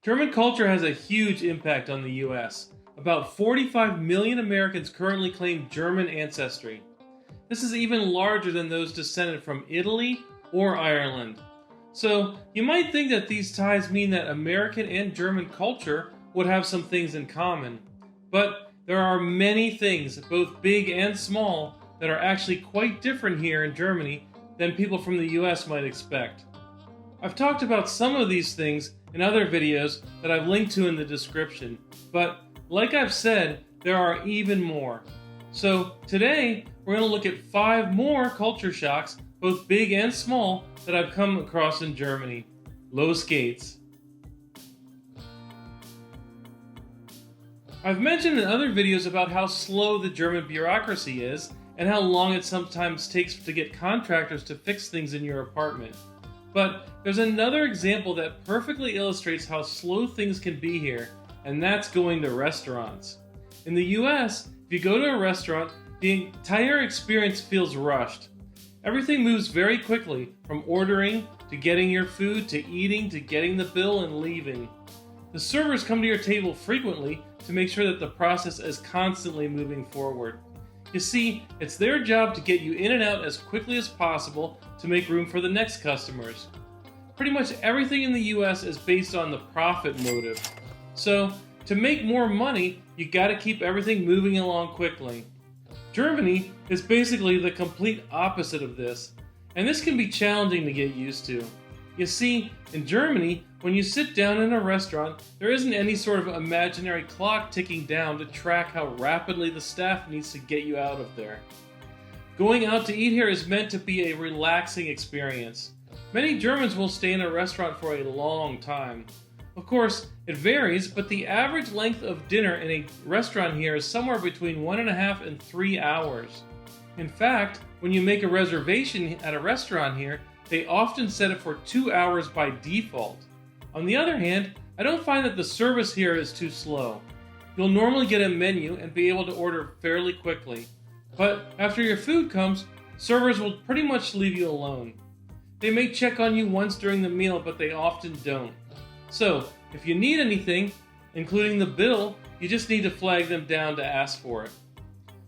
German culture has a huge impact on the US. About 45 million Americans currently claim German ancestry. This is even larger than those descended from Italy or Ireland. So, you might think that these ties mean that American and German culture would have some things in common. But there are many things, both big and small, that are actually quite different here in Germany than people from the US might expect. I've talked about some of these things in other videos that I've linked to in the description, but like I've said, there are even more. So today, we're going to look at 5 more culture shocks, both big and small, that I've come across in Germany. Los geht's. I've mentioned in other videos about how slow the German bureaucracy is and how long it sometimes takes to get contractors to fix things in your apartment. But there's another example that perfectly illustrates how slow things can be here, and that's going to restaurants. In the US, if you go to a restaurant, the entire experience feels rushed. Everything moves very quickly, from ordering, to getting your food, to eating, to getting the bill and leaving. The servers come to your table frequently to make sure that the process is constantly moving forward. You see, it's their job to get you in and out as quickly as possible to make room for the next customers. Pretty much everything in the US is based on the profit motive. So, to make more money, you gotta keep everything moving along quickly. Germany is basically the complete opposite of this, and this can be challenging to get used to. You see, in Germany, when you sit down in a restaurant, there isn't any sort of imaginary clock ticking down to track how rapidly the staff needs to get you out of there. Going out to eat here is meant to be a relaxing experience. Many Germans will stay in a restaurant for a long time. Of course, it varies, but the average length of dinner in a restaurant here is somewhere between 1.5 and 3 hours. In fact, when you make a reservation at a restaurant here, they often set it for 2 hours by default. On the other hand, I don't find that the service here is too slow. You'll normally get a menu and be able to order fairly quickly. But after your food comes, servers will pretty much leave you alone. They may check on you once during the meal, but they often don't. So, if you need anything, including the bill, you just need to flag them down to ask for it.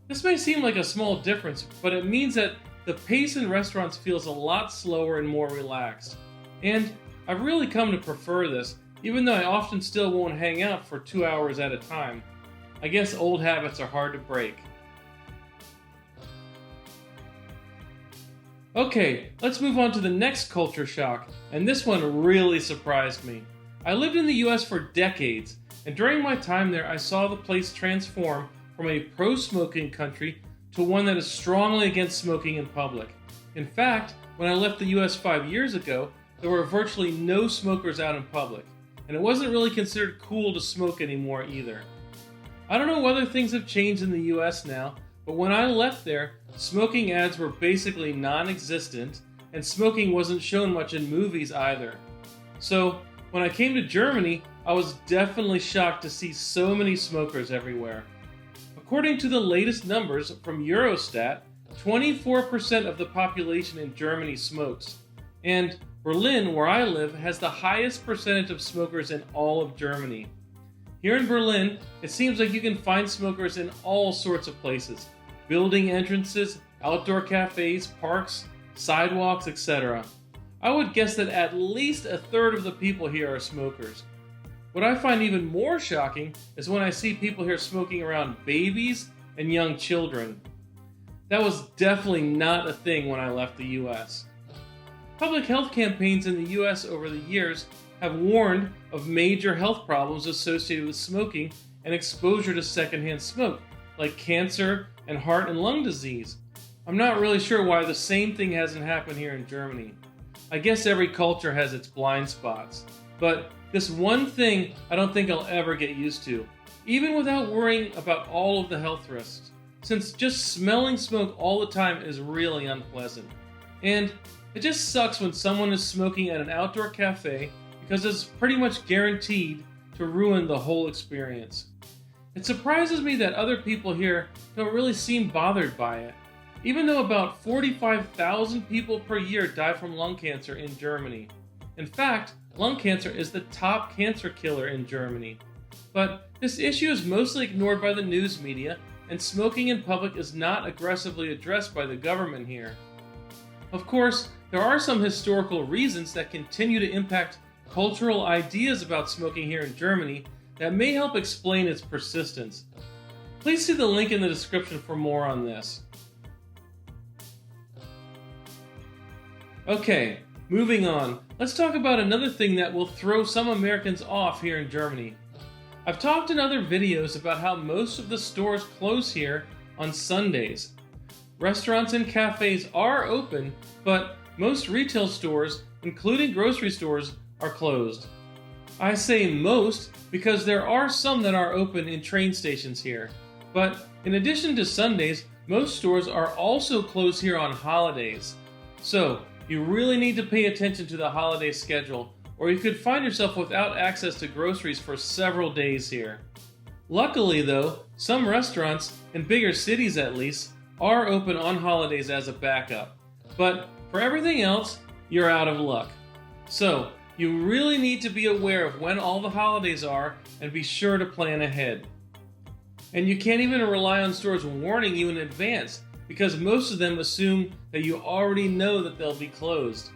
This may seem like a small difference, but it means that the pace in restaurants feels a lot slower and more relaxed. And I've really come to prefer this, even though I often still won't hang out for 2 hours at a time. I guess old habits are hard to break. Okay, let's move on to the next culture shock, and this one really surprised me. I lived in the US for decades, and during my time there I saw the place transform from a pro-smoking country to one that is strongly against smoking in public. In fact, when I left the US 5 years ago, there were virtually no smokers out in public, and it wasn't really considered cool to smoke anymore either. I don't know whether things have changed in the US now, but when I left there, smoking ads were basically non-existent, and smoking wasn't shown much in movies either. So, when I came to Germany, I was definitely shocked to see so many smokers everywhere. According to the latest numbers from Eurostat, 24% of the population in Germany smokes, and Berlin, where I live, has the highest percentage of smokers in all of Germany. Here in Berlin, it seems like you can find smokers in all sorts of places: building entrances, outdoor cafes, parks, sidewalks, etc. I would guess that at least a third of the people here are smokers. What I find even more shocking is when I see people here smoking around babies and young children. That was definitely not a thing when I left the US. Public health campaigns in the US over the years have warned of major health problems associated with smoking and exposure to secondhand smoke, like cancer and heart and lung disease. I'm not really sure why the same thing hasn't happened here in Germany. I guess every culture has its blind spots, but this one thing I don't think I'll ever get used to, even without worrying about all of the health risks, since just smelling smoke all the time is really unpleasant. And it just sucks when someone is smoking at an outdoor cafe because it's pretty much guaranteed to ruin the whole experience. It surprises me that other people here don't really seem bothered by it, even though about 45,000 people per year die from lung cancer in Germany. In fact, lung cancer is the top cancer killer in Germany. But this issue is mostly ignored by the news media, and smoking in public is not aggressively addressed by the government here. Of course, there are some historical reasons that continue to impact cultural ideas about smoking here in Germany that may help explain its persistence. Please see the link in the description for more on this. Okay, moving on. Let's talk about another thing that will throw some Americans off here in Germany. I've talked in other videos about how most of the stores close here on Sundays. Restaurants and cafes are open, but most retail stores, including grocery stores, are closed. I say most because there are some that are open in train stations here. But in addition to Sundays, most stores are also closed here on holidays. So you really need to pay attention to the holiday schedule, or you could find yourself without access to groceries for several days here. Luckily though, some restaurants, in bigger cities at least, are open on holidays as a backup. But for everything else, you're out of luck. So you really need to be aware of when all the holidays are and be sure to plan ahead. And you can't even rely on stores warning you in advance, because most of them assume that you already know that they'll be closed.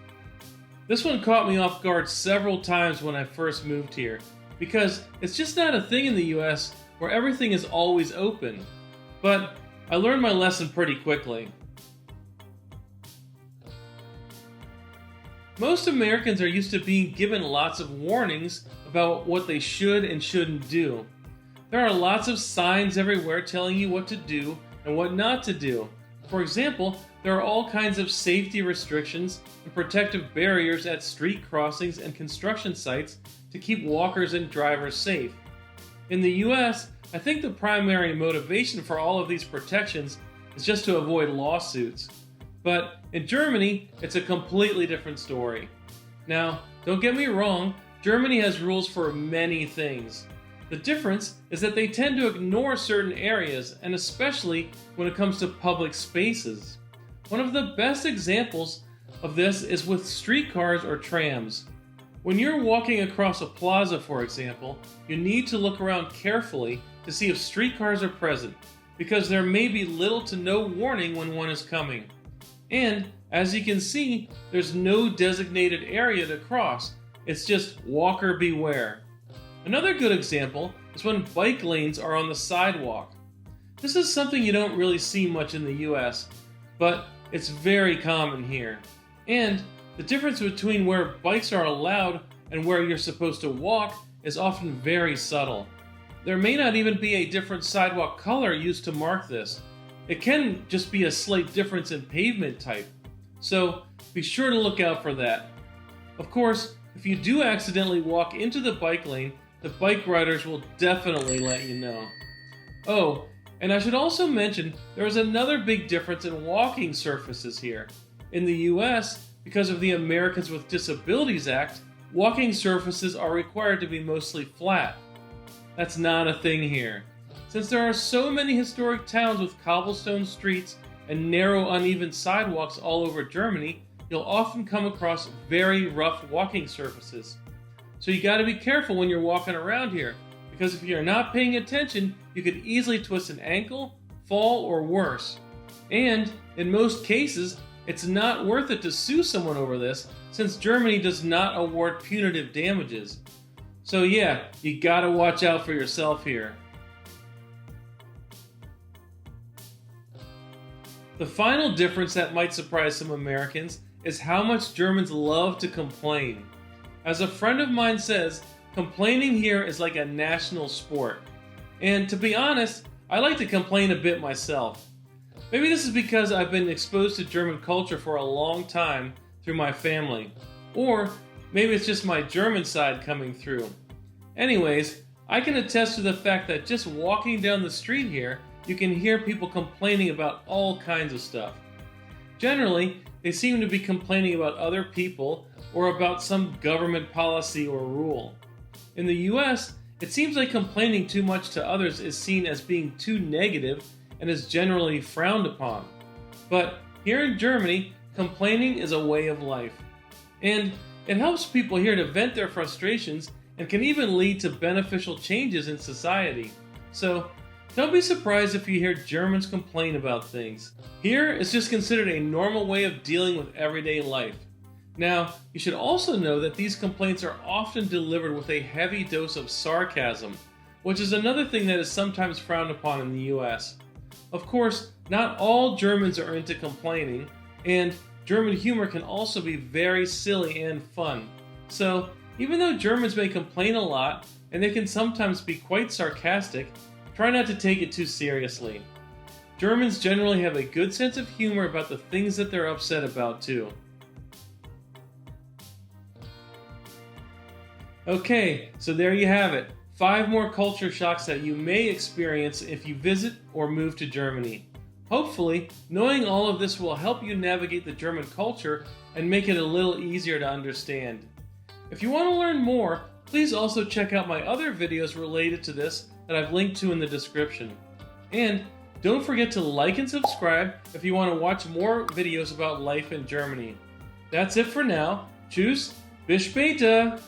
This one caught me off guard several times when I first moved here, because it's just not a thing in the US where everything is always open. But I learned my lesson pretty quickly. Most Americans are used to being given lots of warnings about what they should and shouldn't do. There are lots of signs everywhere telling you what to do and what not to do. For example, there are all kinds of safety restrictions and protective barriers at street crossings and construction sites to keep walkers and drivers safe. In the US, I think the primary motivation for all of these protections is just to avoid lawsuits. But in Germany, it's a completely different story. Now, don't get me wrong, Germany has rules for many things. The difference is that they tend to ignore certain areas, and especially when it comes to public spaces. One of the best examples of this is with streetcars or trams. When you're walking across a plaza, for example, you need to look around carefully to see if streetcars are present, because there may be little to no warning when one is coming. And, as you can see, there's no designated area to cross. It's just walker beware. Another good example is when bike lanes are on the sidewalk. This is something you don't really see much in the US, but it's very common here. And the difference between where bikes are allowed and where you're supposed to walk is often very subtle. There may not even be a different sidewalk color used to mark this. It can just be a slight difference in pavement type. So be sure to look out for that. Of course, if you do accidentally walk into the bike lane, the bike riders will definitely let you know. Oh, and I should also mention there is another big difference in walking surfaces here. In the US, because of the Americans with Disabilities Act, walking surfaces are required to be mostly flat. That's not a thing here. Since there are so many historic towns with cobblestone streets and narrow, uneven sidewalks all over Germany, you'll often come across very rough walking surfaces. So you gotta be careful when you're walking around here, because if you're not paying attention, you could easily twist an ankle, fall, or worse. And, in most cases, it's not worth it to sue someone over this, since Germany does not award punitive damages. So yeah, you gotta watch out for yourself here. The final difference that might surprise some Americans is how much Germans love to complain. As a friend of mine says, complaining here is like a national sport. And to be honest, I like to complain a bit myself. Maybe this is because I've been exposed to German culture for a long time through my family. Or maybe it's just my German side coming through. Anyways, I can attest to the fact that just walking down the street here, you can hear people complaining about all kinds of stuff. Generally, they seem to be complaining about other people or about some government policy or rule. In the US, it seems like complaining too much to others is seen as being too negative and is generally frowned upon. But here in Germany, complaining is a way of life. And It helps people here to vent their frustrations and can even lead to beneficial changes in society. So, don't be surprised if you hear Germans complain about things. Here, it's just considered a normal way of dealing with everyday life. Now, you should also know that these complaints are often delivered with a heavy dose of sarcasm, which is another thing that is sometimes frowned upon in the US. Of course, not all Germans are into complaining, and German humor can also be very silly and fun. So, even though Germans may complain a lot, and they can sometimes be quite sarcastic, try not to take it too seriously. Germans generally have a good sense of humor about the things that they're upset about too. Okay, so there you have it. 5 more culture shocks that you may experience if you visit or move to Germany. Hopefully, knowing all of this will help you navigate the German culture and make it a little easier to understand. If you want to learn more, please also check out my other videos related to this that I've linked to in the description. And don't forget to like and subscribe if you want to watch more videos about life in Germany. That's it for now. Tschüss, bis später!